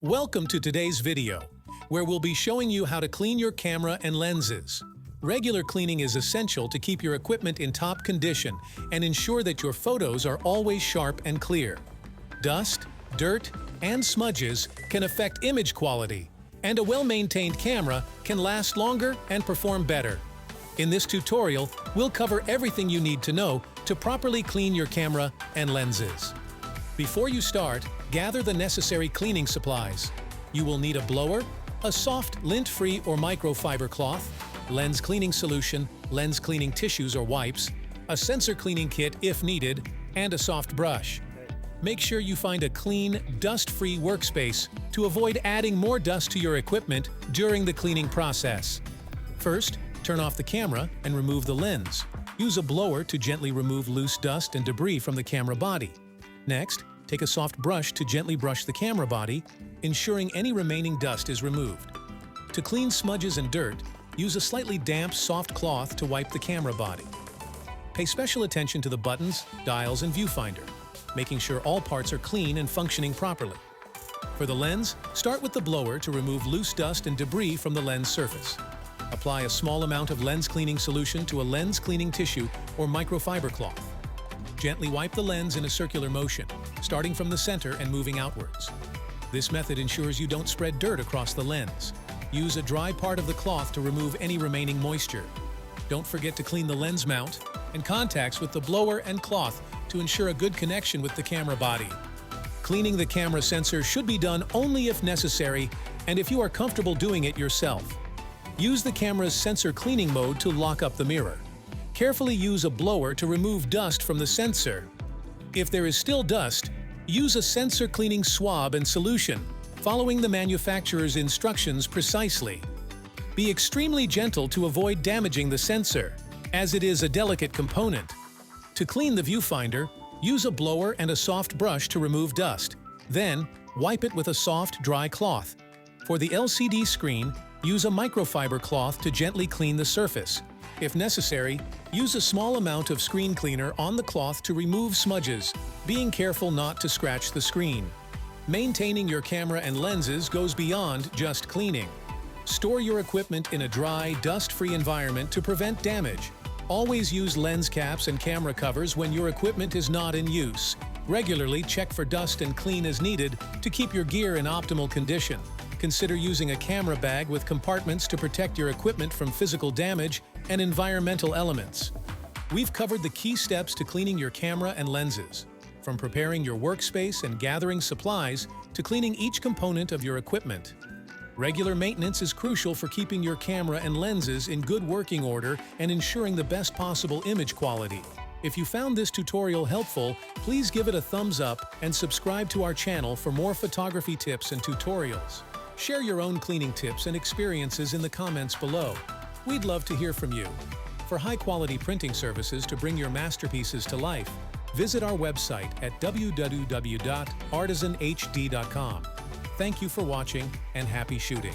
Welcome to today's video, where we'll be showing you how to clean your camera and lenses. Regular cleaning is essential to keep your equipment in top condition and ensure that your photos are always sharp and clear. Dust, dirt, and smudges can affect image quality, and a well-maintained camera can last longer and perform better. In this tutorial, we'll cover everything you need to know to properly clean your camera and lenses. Before you start, gather the necessary cleaning supplies. You will need a blower, a soft lint-free or microfiber cloth, lens cleaning solution, lens cleaning tissues or wipes, a sensor cleaning kit if needed, and a soft brush. Make sure you find a clean, dust-free workspace to avoid adding more dust to your equipment during the cleaning process. First, turn off the camera and remove the lens. Use a blower to gently remove loose dust and debris from the camera body. Next, take a soft brush to gently brush the camera body, ensuring any remaining dust is removed. To clean smudges and dirt, use a slightly damp, soft cloth to wipe the camera body. Pay special attention to the buttons, dials, and viewfinder, making sure all parts are clean and functioning properly. For the lens, start with the blower to remove loose dust and debris from the lens surface. Apply a small amount of lens cleaning solution to a lens cleaning tissue or microfiber cloth. Gently wipe the lens in a circular motion, starting from the center and moving outwards. This method ensures you don't spread dirt across the lens. Use a dry part of the cloth to remove any remaining moisture. Don't forget to clean the lens mount and contacts with the blower and cloth to ensure a good connection with the camera body. Cleaning the camera sensor should be done only if necessary and if you are comfortable doing it yourself. Use the camera's sensor cleaning mode to lock up the mirror. Carefully use a blower to remove dust from the sensor. If there is still dust, use a sensor cleaning swab and solution, following the manufacturer's instructions precisely. Be extremely gentle to avoid damaging the sensor, as it is a delicate component. To clean the viewfinder, use a blower and a soft brush to remove dust. Then, wipe it with a soft, dry cloth. For the LCD screen, use a microfiber cloth to gently clean the surface. If necessary, use a small amount of screen cleaner on the cloth to remove smudges, being careful not to scratch the screen. Maintaining your camera and lenses goes beyond just cleaning. Store your equipment in a dry, dust-free environment to prevent damage. Always use lens caps and camera covers when your equipment is not in use. Regularly check for dust and clean as needed to keep your gear in optimal condition. Consider using a camera bag with compartments to protect your equipment from physical damage and environmental elements. We've covered the key steps to cleaning your camera and lenses, from preparing your workspace and gathering supplies to cleaning each component of your equipment. Regular maintenance is crucial for keeping your camera and lenses in good working order and ensuring the best possible image quality. If you found this tutorial helpful, please give it a thumbs up and subscribe to our channel for more photography tips and tutorials. Share your own cleaning tips and experiences in the comments below. We'd love to hear from you. For high-quality printing services to bring your masterpieces to life, visit our website at www.artisanhd.com. Thank you for watching and happy shooting.